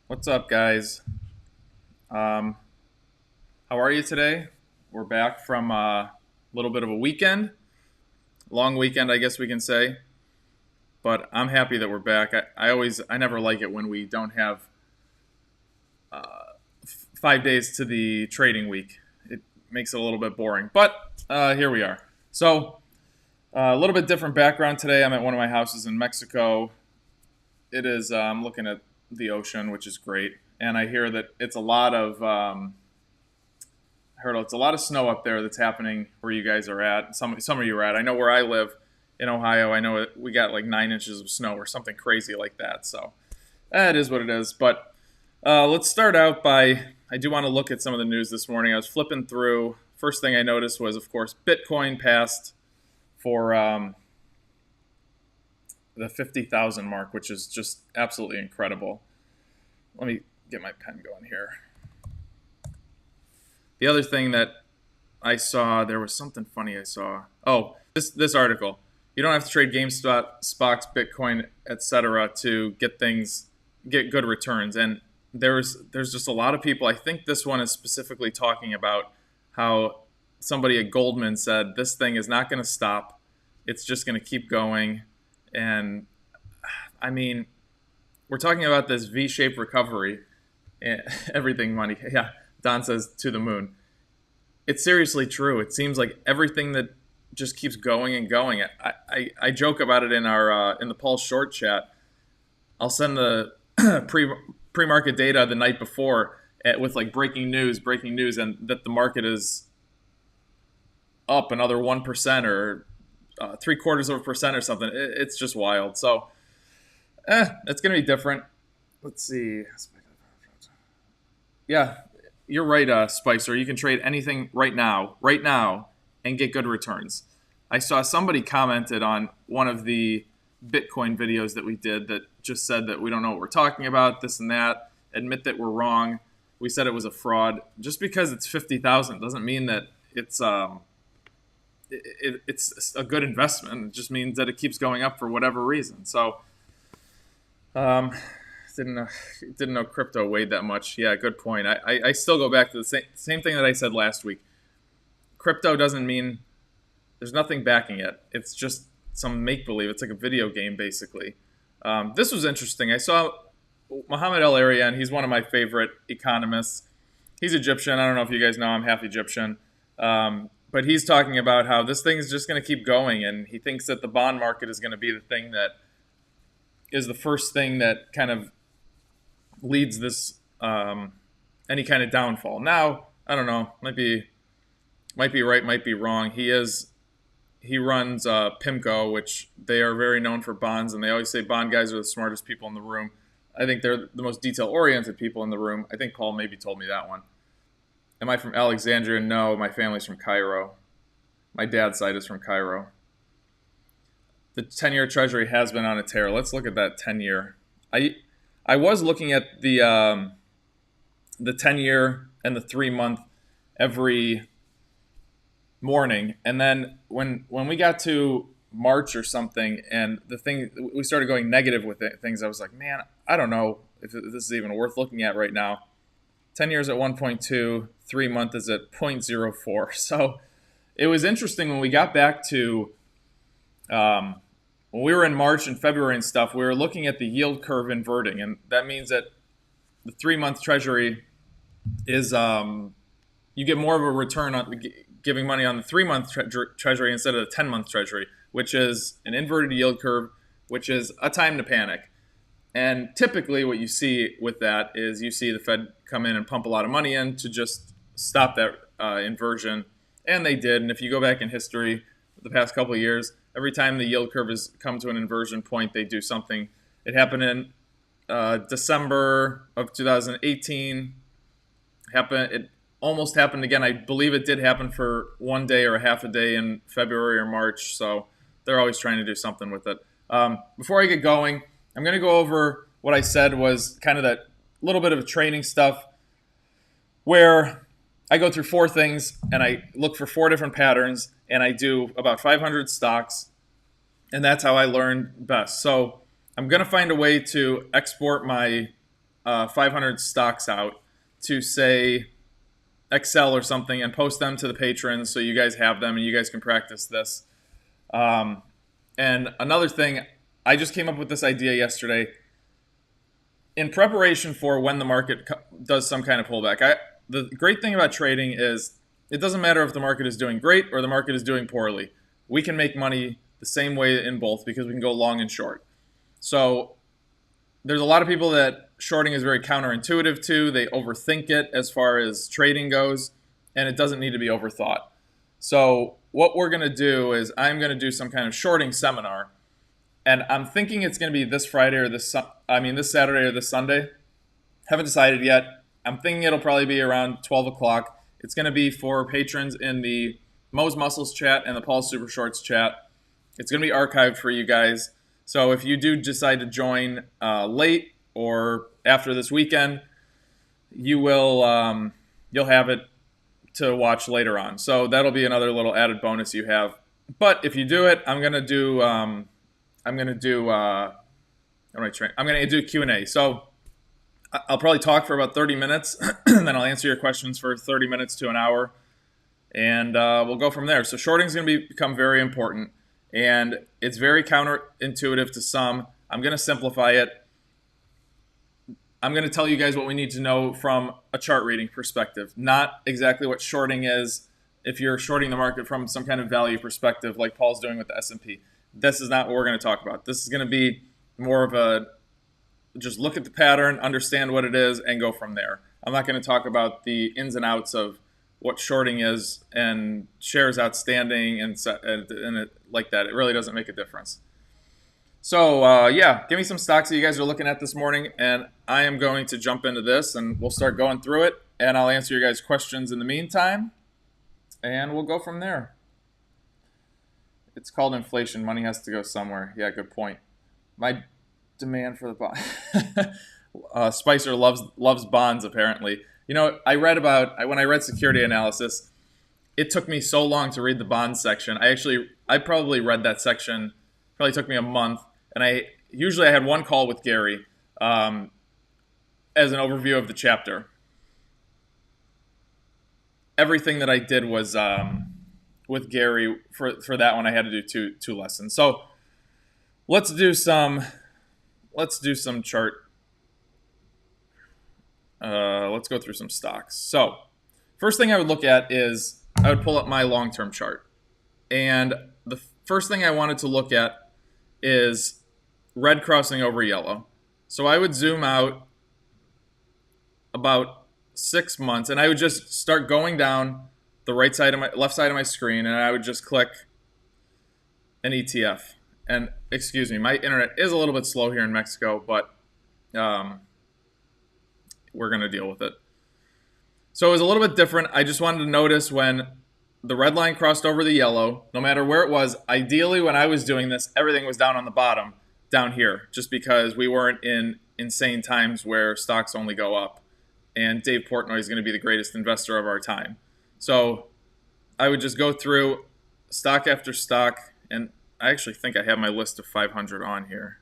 What's up, guys? Um, how are you today? We're back from a little bit of a weekend, long weekend, I guess we can say. But I'm happy that we're back. I never like it when we don't have 5 days to the trading week. It makes it a little bit boring. But here we are. So a little bit different background today. I'm at one of my houses in Mexico. It is. I'm looking at the ocean, which is great, and I hear that it's a lot of I heard it's a lot of snow up there that's happening where you guys are at. Some of you are at. I know where I live in Ohio. I know we got like 9 inches of snow or something crazy like that. So it is what it is. But let's start out by I do want to look at some of the news this morning. I was flipping through. First thing I noticed was, of course, Bitcoin passed for the 50,000 mark, which is just absolutely incredible. Let me get my pen going here. The other thing that I saw, there was something funny I saw. Oh, this article. You don't have to trade GameStop, Spox, Bitcoin, etc. to get good returns. And there's just a lot of people. I think this one is specifically talking about how somebody at Goldman said this thing is not going to stop. It's just going to keep going. And I mean, we're talking about this V-shaped recovery. Everything money. Yeah, Don says to the moon. It's seriously true. It seems like everything that just keeps going and going. I joke about it in the Paul Short chat. I'll send the pre-market data the night before with like breaking news, and that the market is up another 1% or 0.75% or something. It's just wild. So, it's gonna be different. Let's see. Yeah, you're right, Spicer. You can trade anything right now, and get good returns. I saw somebody commented on one of the Bitcoin videos that we did that just said that we don't know what we're talking about, this and that. Admit that we're wrong. We said it was a fraud. Just because it's 50,000 doesn't mean that it's a good investment. It just means that it keeps going up for whatever reason. So, um, didn't know crypto weighed that much. Yeah, good point. I still go back to the same thing that I said last week. Crypto doesn't mean there's nothing backing it. It's just some make believe. It's like a video game, basically. This was interesting. I saw Mohamed El Arian. He's one of my favorite economists. He's Egyptian. I don't know if you guys know I'm half Egyptian. But he's talking about how this thing is just going to keep going, and he thinks that the bond market is going to be the thing that is the first thing that kind of leads this any kind of downfall. Now, I don't know. Might be right, might be wrong. He runs PIMCO, which they are very known for bonds, and they always say bond guys are the smartest people in the room. I think they're the most detail-oriented people in the room. I think Paul maybe told me that one. Am I from Alexandria? No, my family's from Cairo. My dad's side is from Cairo. The 10-year Treasury has been on a tear. Let's look at that 10-year. I was looking at the 10-year and the 3-month every morning, and then when we got to March or something, and we started going negative with things, I was like, man, I don't know if this is even worth looking at right now. 10 years at 1.2, 3-month is at 0.04. So it was interesting when we got back to when we were in March and February and stuff, we were looking at the yield curve inverting, and that means that the 3-month Treasury is you get more of a return on giving money on the 3-month Treasury instead of the 10-month Treasury, which is an inverted yield curve, which is a time to panic. And typically what you see with that is you see the Fed come in and pump a lot of money in to just stop that inversion. And they did. And if you go back in history, the past couple of years, every time the yield curve has come to an inversion point, they do something. It happened in December of 2018. It almost happened again. I believe it did happen for one day or a half a day in February or March. So they're always trying to do something with it. Before I get going, I'm going to go over what I said was kind of that little bit of training stuff where I go through 4 things and I look for 4 different patterns and I do about 500 stocks, and that's how I learn best. So I'm going to find a way to export my 500 stocks out to, say, Excel or something, and post them to the patrons so you guys have them and you guys can practice this. And another thing, I just came up with this idea yesterday in preparation for when the market does some kind of pullback. The great thing about trading is it doesn't matter if the market is doing great or the market is doing poorly. We can make money the same way in both because we can go long and short. So there's a lot of people that shorting is very counterintuitive to. They overthink it as far as trading goes, and it doesn't need to be overthought. So what we're going to do is I'm going to do some kind of shorting seminar, and I'm thinking it's going to be this Friday or this Saturday or this Sunday. Haven't decided yet. I'm thinking it'll probably be around 12 o'clock. It's going to be for patrons in the Mo's Muscles chat and the Paul Super Shorts chat. It's going to be archived for you guys. So if you do decide to join late or after this weekend, you will you'll have it to watch later on. So that'll be another little added bonus you have. But if you do it, I'm gonna do Q&A. So I'll probably talk for about 30 minutes, and then I'll answer your questions for 30 minutes to an hour, and we'll go from there. So shorting is going to become very important, and it's very counterintuitive to some. I'm going to simplify it. I'm going to tell you guys what we need to know from a chart reading perspective, not exactly what shorting is if you're shorting the market from some kind of value perspective like Paul's doing with the S&P. This is not what we're going to talk about. This is going to be more of a just look at the pattern, understand what it is, and go from there. I'm not going to talk about the ins and outs of what shorting is and shares outstanding and it like that. It really doesn't make a difference. So, give me some stocks that you guys are looking at this morning, and I am going to jump into this, and we'll start going through it, and I'll answer your guys' questions in the meantime, and we'll go from there. It's called inflation. Money has to go somewhere. Yeah, good point. My demand for the bond. Spicer loves bonds, apparently. You know, when I read security analysis, it took me so long to read the bonds section. I probably read that section, probably took me a month, and I had one call with Gary as an overview of the chapter. Everything that I did was with Gary for that one. I had to do two lessons. So let's do some chart. Let's go through some stocks. So first thing I would look at is I would pull up my long-term chart. And the first thing I wanted to look at is red crossing over yellow. So I would zoom out about 6 months, and I would just start going down the left side of my screen, and I would just click an ETF. And excuse me, my internet is a little bit slow here in Mexico, but we're going to deal with it. So it was a little bit different. I just wanted to notice when the red line crossed over the yellow, no matter where it was. Ideally, when I was doing this, everything was down on the bottom, down here, just because we weren't in insane times where stocks only go up. And Dave Portnoy is going to be the greatest investor of our time. So I would just go through stock after stock, and I actually think I have my list of 500 on here.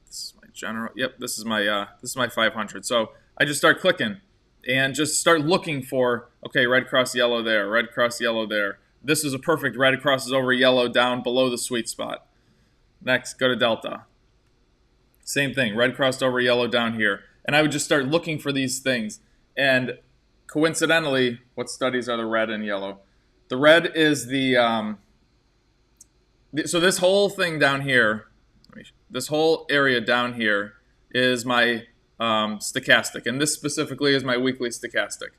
This is my general. Yep, this is my 500. So I just start clicking and just start looking for, okay, red cross yellow there, red cross yellow there. This is a perfect red crosses over yellow down below the sweet spot. Next, go to Delta. Same thing, red crossed over yellow down here. And I would just start looking for these things. And coincidentally, what studies are the red and yellow? The red is so this whole thing down here, this whole area down here is my stochastic. And this specifically is my weekly stochastic.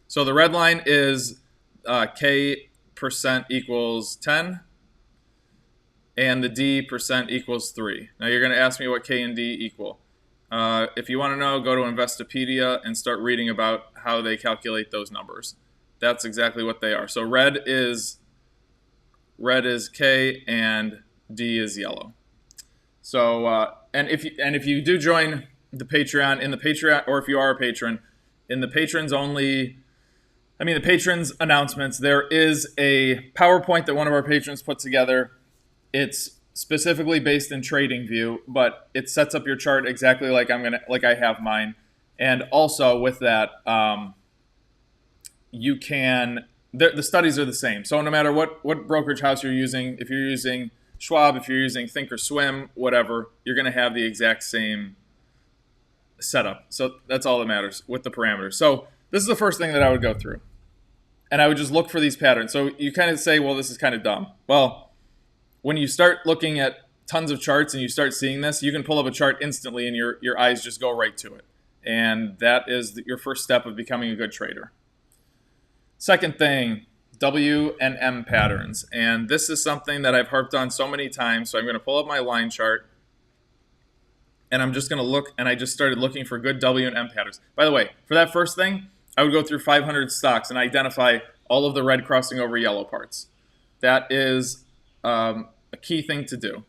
So the red line is K percent equals 10. And the D percent equals 3. Now you're going to ask me what K and D equal. If you want to know, go to Investopedia and start reading about how they calculate those numbers. That's exactly what they are. So red is K and D is yellow. So and if you do join the Patreon, or if you are a patron, in the patrons only, the patrons announcements, there is a PowerPoint that one of our patrons put together. It's specifically based in trading view, but it sets up your chart exactly like I have mine. And also with that, you can the studies are the same. So no matter what brokerage house you're using, if you're using Schwab, if you're using Thinkorswim, whatever, you're going to have the exact same setup. So that's all that matters with the parameters. So this is the first thing that I would go through. And I would just look for these patterns. So you kind of say, well, this is kind of dumb. Well, when you start looking at tons of charts and you start seeing this, you can pull up a chart instantly and your eyes just go right to it. And that is your first step of becoming a good trader. Second thing, W and M patterns. And this is something that I've harped on so many times. So I'm going to pull up my line chart. And I'm just going to look, and I just started looking for good W and M patterns. By the way, for that first thing, I would go through 500 stocks and identify all of the red crossing over yellow parts. That is a key thing to do,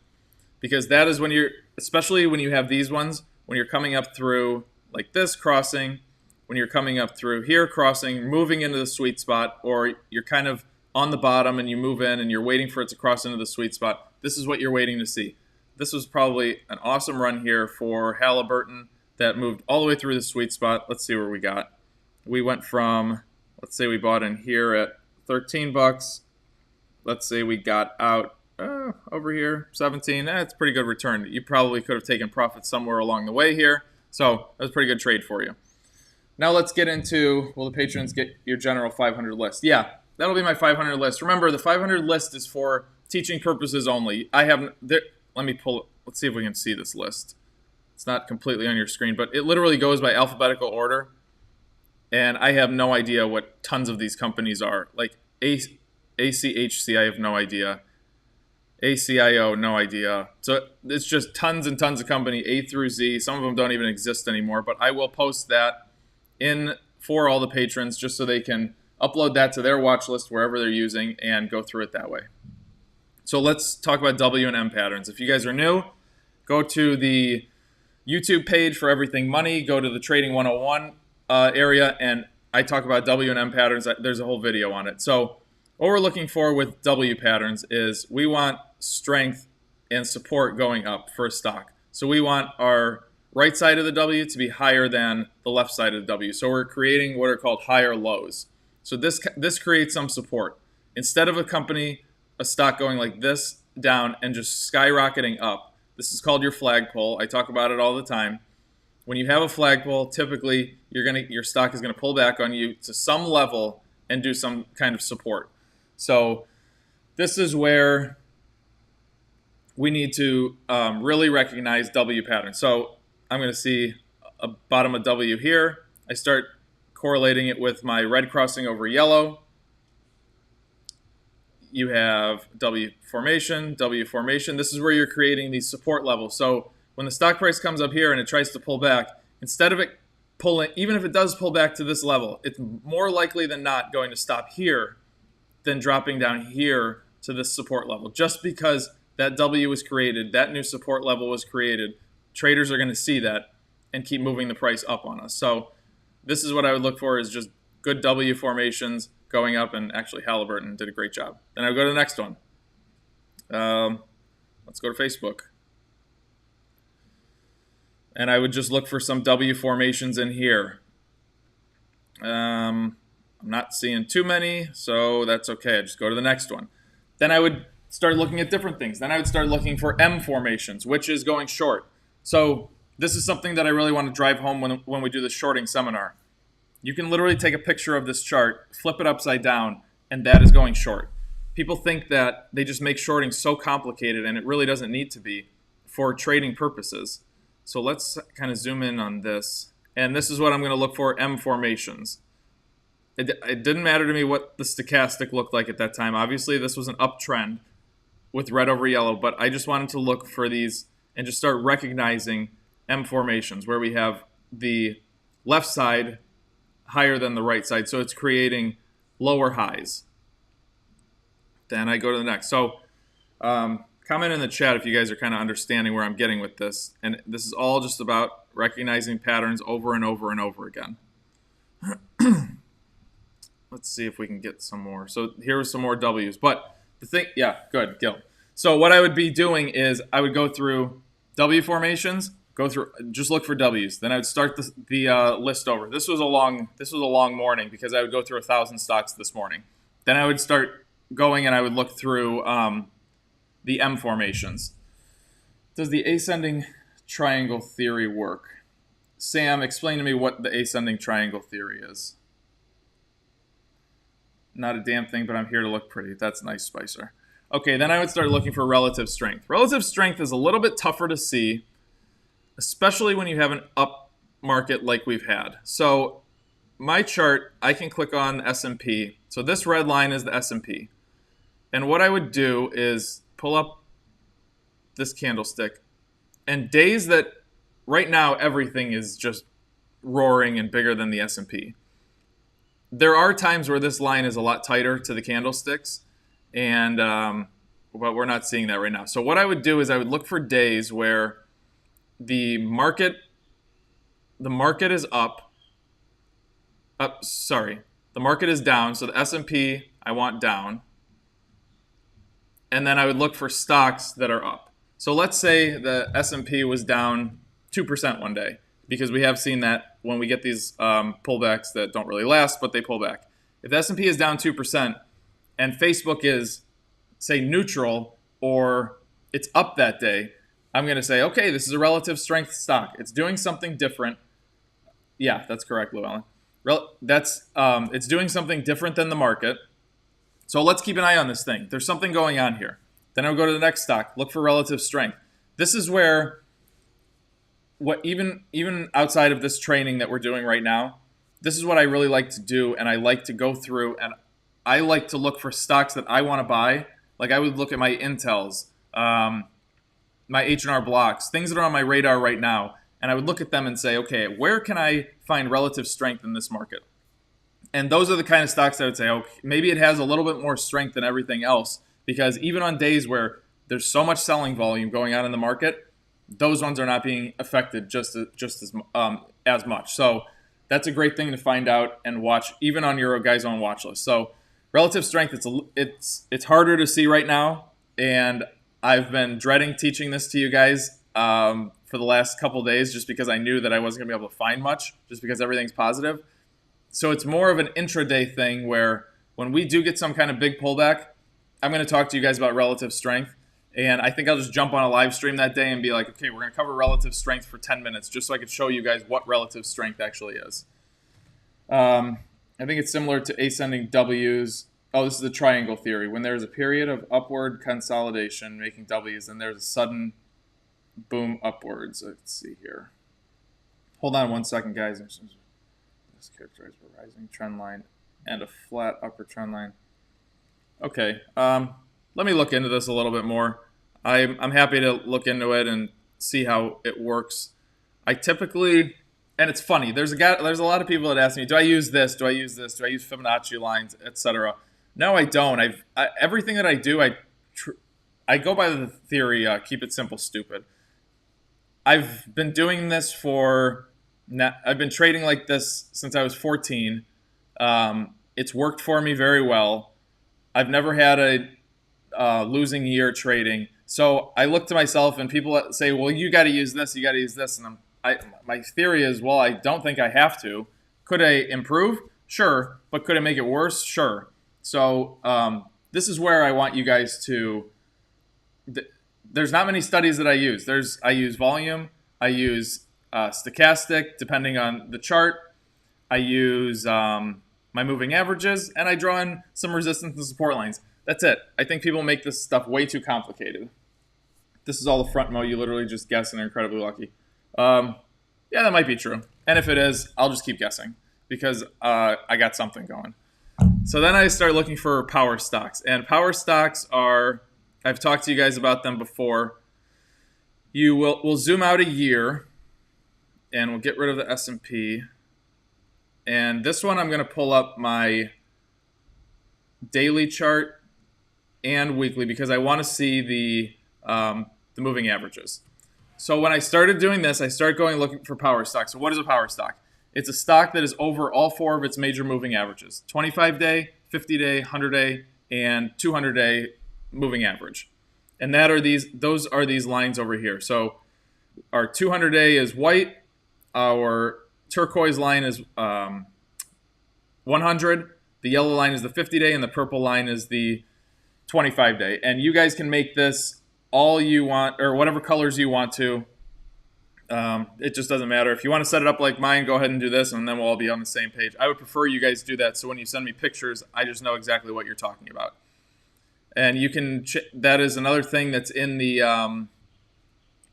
because that is when you're, especially when you have these ones, when you're coming up through like this crossing, when you're coming up through here crossing, moving into the sweet spot, or you're kind of on the bottom and you move in and you're waiting for it to cross into the sweet spot. This is what you're waiting to see. This was probably an awesome run here for Halliburton that moved all the way through the sweet spot. Let's see where we got. We went from, let's say we bought in here at 13 bucks. Let's say we got out over here, 17. That's a pretty good return. You probably could have taken profit somewhere along the way here. So that's a pretty good trade for you. Now let's get into, will the patrons get your general 500 list? Yeah, that'll be my 500 list. Remember, the 500 list is for teaching purposes only. Let me pull it. Let's see if we can see this list. It's not completely on your screen, but it literally goes by alphabetical order. And I have no idea what tons of these companies are. Like ACHC, I have no idea. ACIO, no idea. So it's just tons and tons of company, A through Z. Some of them don't even exist anymore, but I will post that in for all the patrons just so they can upload that to their watch list wherever they're using and go through it that way. So let's talk about W and M patterns. If you guys are new, go to the YouTube page for Everything Money. Go to the Trading 101 area, and I talk about W and M patterns. There's a whole video on it. So what we're looking for with W patterns is we want strength and support going up for a stock. So we want our right side of the W to be higher than the left side of the W. So we're creating what are called higher lows. So this creates some support. Instead of a stock going like this down and just skyrocketing up, this is called your flagpole. I talk about it all the time. When you have a flagpole, typically your stock is going to pull back on you to some level and do some kind of support. So this is where we need to really recognize W patterns. So I'm going to see a bottom of W here. I start correlating it with my red crossing over yellow. You have W formation. This is where you're creating these support levels. So when the stock price comes up here and it tries to pull back, instead of it pulling, even if it does pull back to this level, it's more likely than not going to stop here than dropping down here to this support level. Just because that W was created, that new support level was created, traders are going to see that and keep moving the price up on us. So this is what I would look for, is just good W formations going up, and actually Halliburton did a great job. Then I would go to the next one. Let's go to Facebook. And I would just look for some W formations in here. I'm not seeing too many, so that's okay. I just go to the next one. Then I would start looking at different things. Then I would start looking for M formations, which is going short. So this is something that I really want to drive home when we do the shorting seminar. You can literally take a picture of this chart, flip it upside down, and that is going short. People think that they just make shorting so complicated, and it really doesn't need to be for trading purposes. So let's kind of zoom in on this. And this is what I'm going to look for, M formations. It didn't matter to me what the stochastic looked like at that time. Obviously, this was an uptrend with red over yellow, but I just wanted to look for these and just start recognizing M formations where we have the left side higher than the right side. So it's creating lower highs. Then I go to the next. So comment in the chat if you guys are kind of understanding where I'm getting with this. And this is all just about recognizing patterns over and over and over again. Let's see if we can get some more. So here are some more W's. But the thing, yeah, good, Gil. So what I would be doing is I would go through W formations, just look for W's. Then I would start the list over. This was a long morning because I would go through 1,000 stocks this morning. Then I would start going and I would look through the M formations. Does the ascending triangle theory work? Sam, explain to me what the ascending triangle theory is. Not a damn thing, but I'm here to look pretty. That's nice, Spicer. Okay, then I would start looking for relative strength. Relative strength is a little bit tougher to see, especially when you have an up market like we've had. So my chart, I can click on S&P. So this red line is the S&P. And what I would do is pull up this candlestick. And days that right now everything is just roaring and bigger than the S&P. There are times where this line is a lot tighter to the candlesticks, and but we're not seeing that right now. So what I would do is I would look for days where the market is up. The market is down. So the S&P I want down, and then I would look for stocks that are up. So let's say the S&P was down 2% one day, because we have seen that when we get these pullbacks that don't really last, but they pull back. If the S&P is down 2% and Facebook is, say, neutral or it's up that day, I'm going to say, okay, this is a relative strength stock. It's doing something different. Yeah, that's correct, Llewellyn. It's doing something different than the market. So let's keep an eye on this thing. There's something going on here. Then I'll go to the next stock, look for relative strength. This is where even outside of this training that we're doing right now, this is what I really like to do, and I like to go through and I like to look for stocks that I want to buy. Like I would look at my Intels, my H&R blocks, things that are on my radar right now, and I would look at them and say, okay, where can I find relative strength in this market? And those are the kind of stocks I would say, okay, maybe it has a little bit more strength than everything else, because even on days where there's so much selling volume going on in the market, those ones are not being affected just as much. So that's a great thing to find out and watch, even on your guys' own watch list. So relative strength, it's harder to see right now, and I've been dreading teaching this to you guys for the last couple of days, just because I knew that I wasn't going to be able to find much, just because everything's positive. So it's more of an intraday thing where when we do get some kind of big pullback, I'm going to talk to you guys about relative strength. And I think I'll just jump on a live stream that day and be like, okay, we're going to cover relative strength for 10 minutes, just so I could show you guys what relative strength actually is. I think it's similar to ascending W's. Oh, this is the triangle theory. When there's a period of upward consolidation making W's, and there's a sudden boom upwards. Let's see here. Hold on one second, guys. This is characterized by a rising trend line and a flat upper trend line. Okay. Let me look into this a little bit more. I'm happy to look into it and see how it works. I typically, and it's funny, there's a lot of people that ask me, do I use this? Do I use this? Do I use Fibonacci lines, etc.? No, I don't. Everything that I do, I go by the theory, keep it simple, stupid. I've been doing this I've been trading like this since I was 14. It's worked for me very well. I've never had a losing year trading. So I look to myself, and people say, well, you got to use this, you got to use this. And my theory is, well, I don't think I have to. Could I improve? Sure. But could I make it worse? Sure. So this is where I want you guys to, there's not many studies that I use. I use volume. I use stochastic, depending on the chart. I use my moving averages, and I draw in some resistance and support lines. That's it. I think people make this stuff way too complicated. This is all the front mo. You literally just guess and are incredibly lucky. Yeah, that might be true. And if it is, I'll just keep guessing because I got something going. So then I start looking for power stocks. And power stocks are, I've talked to you guys about them before. We'll zoom out a year, and we'll get rid of the S&P. And this one, I'm going to pull up my daily chart and weekly because I want to see the moving averages. So when I started doing this, I started going looking for power stocks. So what is a power stock? It's a stock that is over all four of its major moving averages: 25-day, 50-day, 100-day, and 200-day moving average. and those are these lines over here. So our 200-day is white, our turquoise line is 100, the yellow line is the 50-day, and the purple line is the 25-day. And you guys can make this all you want, or whatever colors you want to. It just doesn't matter. If you want to set it up like mine, go ahead and do this, and then we'll all be on the same page. I would prefer you guys do that, so when you send me pictures, I just know exactly what you're talking about. And you can that is another thing that's in the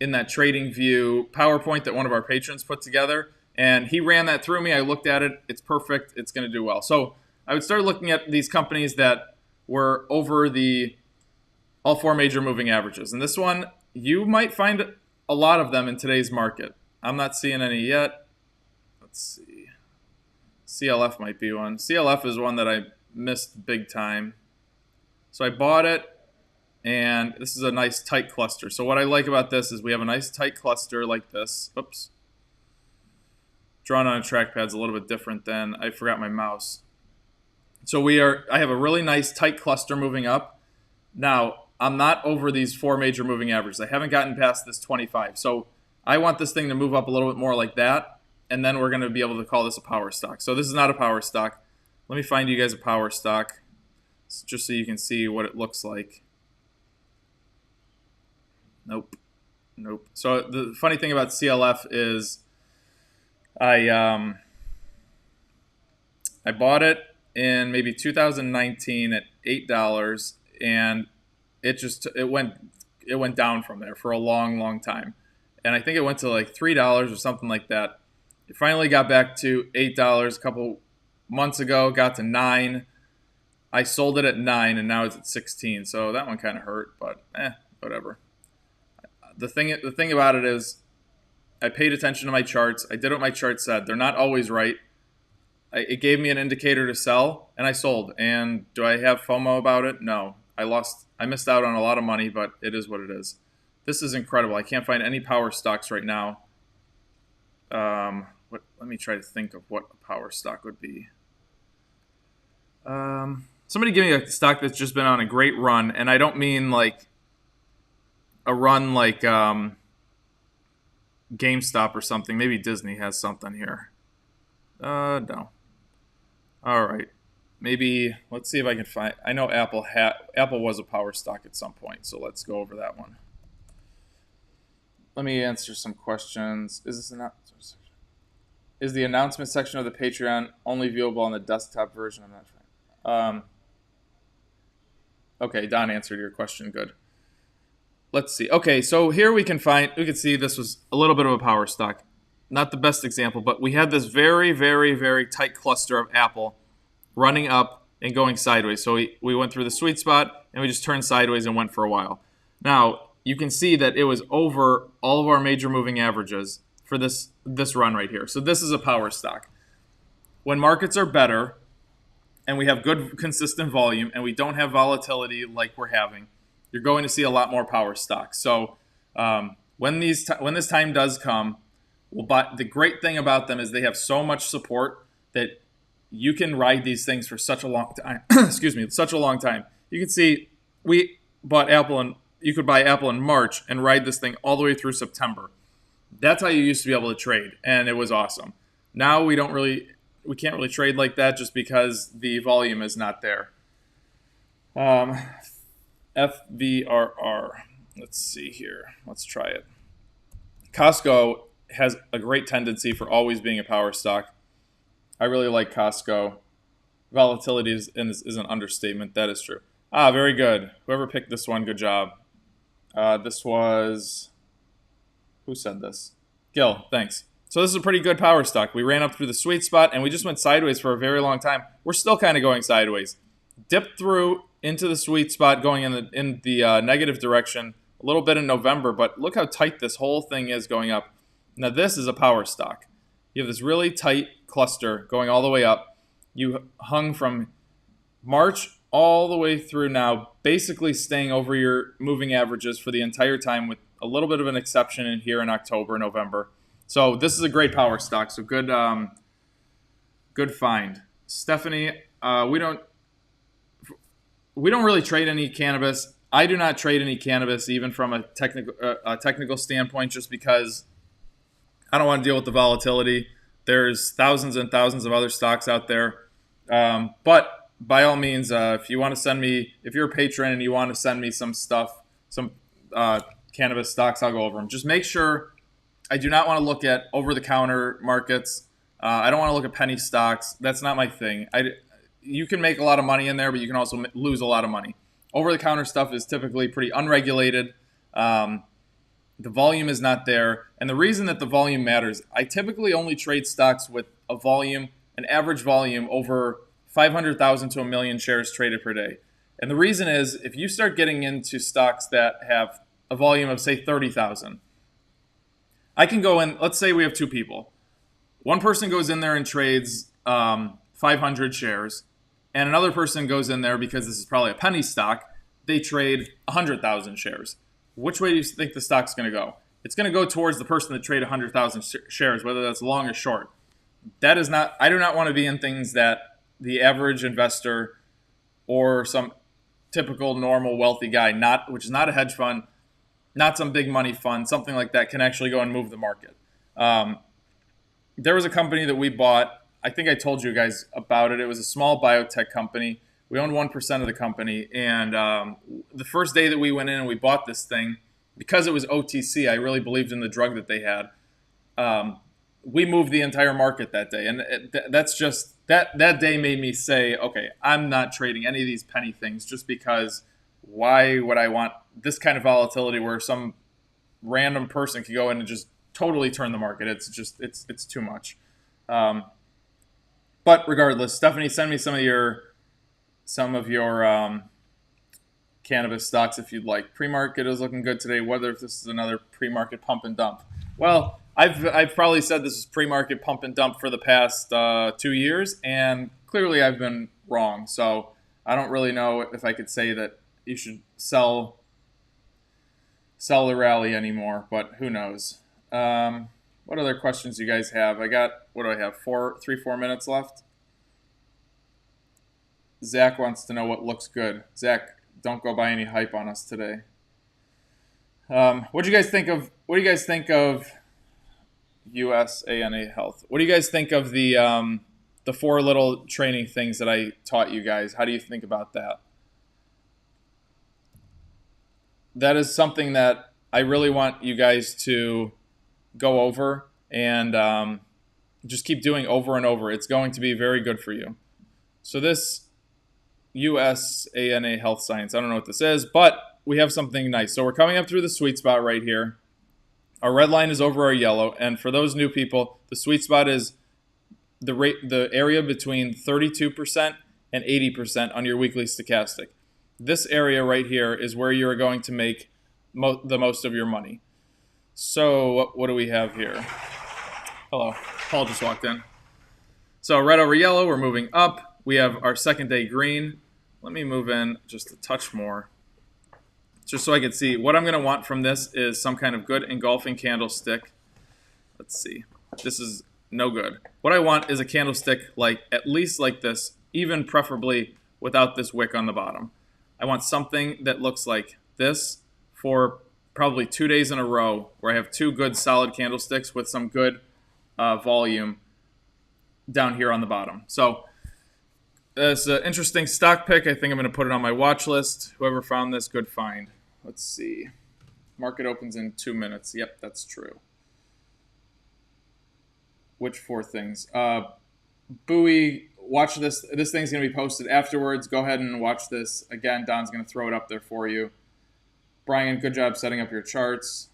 in that Trading View PowerPoint that one of our patrons put together. And he ran that through me. I looked at it. It's perfect. It's going to do well. So I would start looking at these companies that were over all 4 major moving averages. And this one, you might find a lot of them in today's market. I'm not seeing any yet. Let's see. CLF might be one. CLF is one that I missed big time. So I bought it, and this is a nice tight cluster. So what I like about this is we have a nice tight cluster like this. Oops. Drawn on a trackpad is a little bit different than, I forgot my mouse. So I have a really nice tight cluster moving up. Now, I'm not over these 4 major moving averages. I haven't gotten past this 25. So I want this thing to move up a little bit more like that, and then we're going to be able to call this a power stock. So this is not a power stock. Let me find you guys a power stock just so you can see what it looks like. Nope. So the funny thing about CLF is I bought it in maybe 2019 at $8, and it went down from there for a long time, and I think it went to like $3 or something like that. It finally got back to $8 a couple months ago, got to $9. I sold it at $9, and now it's at $16. So that one kind of hurt, but whatever. The thing about it is, I paid attention to my charts. I did what my chart said. They're not always right. It gave me an indicator to sell, and I sold. And do I have FOMO about it? No. I missed out on a lot of money, but it is what it is. This is incredible. I can't find any power stocks right now. Let me try to think of what a power stock would be. Somebody give me a stock that's just been on a great run, and I don't mean like a run like GameStop or something. Maybe Disney has something here. No. All right. Maybe let's see if I can find. I know Apple was a power stock at some point, so let's go over that one. Let me answer some questions. Is the announcement section of the Patreon only viewable on the desktop version? I'm not sure. Okay, Don answered your question. Good. Let's see. Okay, so here we can see this was a little bit of a power stock. Not the best example, but we had this very, very, very tight cluster of Apple running up and going sideways. So we went through the sweet spot, and we just turned sideways and went for a while. Now, you can see that it was over all of our major moving averages for this run right here. So this is a power stock. When markets are better and we have good, consistent volume and we don't have volatility like we're having, you're going to see a lot more power stocks. So when this time does come, the great thing about them is they have so much support that you can ride these things for such a long time. Excuse me, such a long time. You can see we bought Apple, and you could buy Apple in March and ride this thing all the way through September. That's how you used to be able to trade, and it was awesome. Now we can't really trade like that just because the volume is not there. FVRR. Let's see here. Let's try it. Costco has a great tendency for always being a power stock. I really like Costco. Volatility is an understatement. That is true. Very good. Whoever picked this one, good job. This was... Who said this? Gil, thanks. So this is a pretty good power stock. We ran up through the sweet spot, and we just went sideways for a very long time. We're still kind of going sideways. Dipped through into the sweet spot, going in the negative direction a little bit in November, but look how tight this whole thing is going up. Now this is a power stock. You have this really tight cluster going all the way up. You hung from March all the way through now, basically staying over your moving averages for the entire time, with a little bit of an exception in here in October, November. So this is a great power stock. So good find. Stephanie, we don't really trade any cannabis. I do not trade any cannabis, even from a technical standpoint, just because I don't want to deal with the volatility. There's thousands and thousands of other stocks out there. But by all means, if you want to send me, if you're a patron and you want to send me some stuff, some cannabis stocks, I'll go over them. Just make sure I do not want to look at over-the-counter markets. I don't want to look at penny stocks. That's not my thing. You can make a lot of money in there, but you can also lose a lot of money. Over-the-counter stuff is typically pretty unregulated. The volume is not there. And the reason that the volume matters, I typically only trade stocks with a volume, an average volume over 500,000 to a million shares traded per day. And the reason is, if you start getting into stocks that have a volume of, say, 30,000, I can go in, let's say we have two people. One person goes in there and trades 500 shares, and another person goes in there, because this is probably a penny stock, they trade 100,000 shares. Which way do you think the stock's going to go? It's going to go towards the person that traded 100,000 shares, whether that's long or short. That is not. I do not want to be in things that the average investor or some typical normal wealthy guy, which is not a hedge fund, not some big money fund, something like that, can actually go and move the market. There was a company that we bought. I think I told you guys about it. It was a small biotech company. We owned 1% of the company, and the first day that we went in and we bought this thing, because it was OTC, I really believed in the drug that they had. We moved the entire market that day, and that's just that day made me say, okay, I'm not trading any of these penny things, just because why would I want this kind of volatility where some random person can go in and just totally turn the market? It's too much. But regardless, Stephanie, send me some of your cannabis stocks if you'd like. Pre-market is looking good today. Whether if this is another pre-market pump and dump. Well, I've probably said this is pre-market pump and dump for the past 2 years, and clearly I've been wrong. So I don't really know if I could say that you should sell the rally anymore, but who knows? What other questions do you guys have? I got, what do I have? 4 minutes left. Zach wants to know what looks good. Zach, don't go buy any hype on us today. What do you guys think of USANA Health? What do you guys think of the 4 little training things that I taught you guys? How do you think about that? That is something that I really want you guys to go over and just keep doing over and over. It's going to be very good for you. So this USANA Health Science, I don't know what this is, but we have something nice. So we're coming up through the sweet spot right here. Our red line is over our yellow, and for those new people, the sweet spot is the area between 32% and 80% on your weekly stochastic. This area right here is where you are going to make the most of your money. So what do we have here? Hello, Paul just walked in. So red over yellow, we're moving up. We have our second day green. Let me move in just a touch more, just so I can see. What I'm going to want from this is some kind of good engulfing candlestick. Let's see. This is no good. What I want is a candlestick at least like this, even preferably without this wick on the bottom. I want something that looks like this for probably 2 days in a row, where I have 2 good solid candlesticks with some good volume down here on the bottom. So it's an interesting stock pick. I think I'm going to put it on my watch list. Whoever found this, good find. Let's see. Market opens in 2 minutes. Yep, that's true. Which 4 things? Bowie, watch this. This thing's going to be posted afterwards. Go ahead and watch this. Again, Don's going to throw it up there for you. Brian, good job setting up your charts.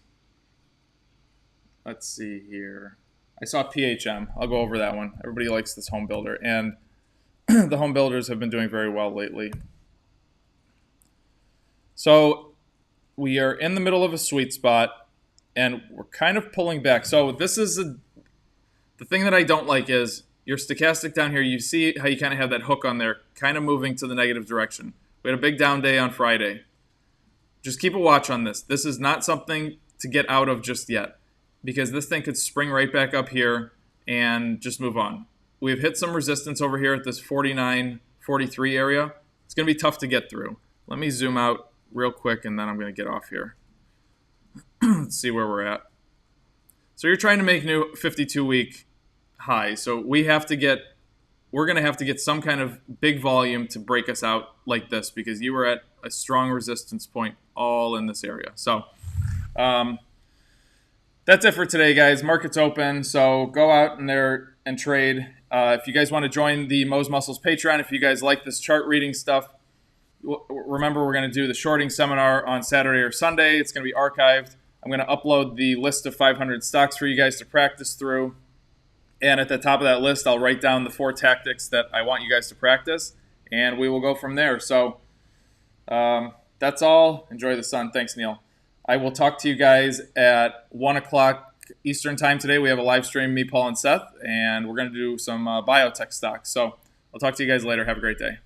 Let's see here. I saw PHM. I'll go over that one. Everybody likes this home builder, and the home builders have been doing very well lately. So we are in the middle of a sweet spot, and we're kind of pulling back. So this is the thing that I don't like is your stochastic down here. You see how you kind of have that hook on there, kind of moving to the negative direction. We had a big down day on Friday. Just keep a watch on this. This is not something to get out of just yet, because this thing could spring right back up here and just move on. We've hit some resistance over here at this 49, 43 area. It's going to be tough to get through. Let me zoom out real quick, and then I'm going to get off here. Let's see where we're at. So you're trying to make new 52-week highs. So we're going to have to get some kind of big volume to break us out like this, because you were at a strong resistance point all in this area. So that's it for today, guys. Market's open, so go out in there and trade. If you guys want to join the Mo's Muscles Patreon, if you guys like this chart reading stuff, remember we're going to do the shorting seminar on Saturday or Sunday. It's going to be archived. I'm going to upload the list of 500 stocks for you guys to practice through. And at the top of that list, I'll write down the 4 tactics that I want you guys to practice, and we will go from there. So that's all. Enjoy the sun. Thanks, Neil. I will talk to you guys at 1 o'clock Eastern time today. We have a live stream, me, Paul, and Seth, and we're going to do some biotech stocks. So I'll talk to you guys later. Have a great day.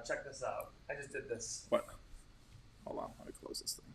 Check this out. I just did this. What? Hold on. Let me close this thing.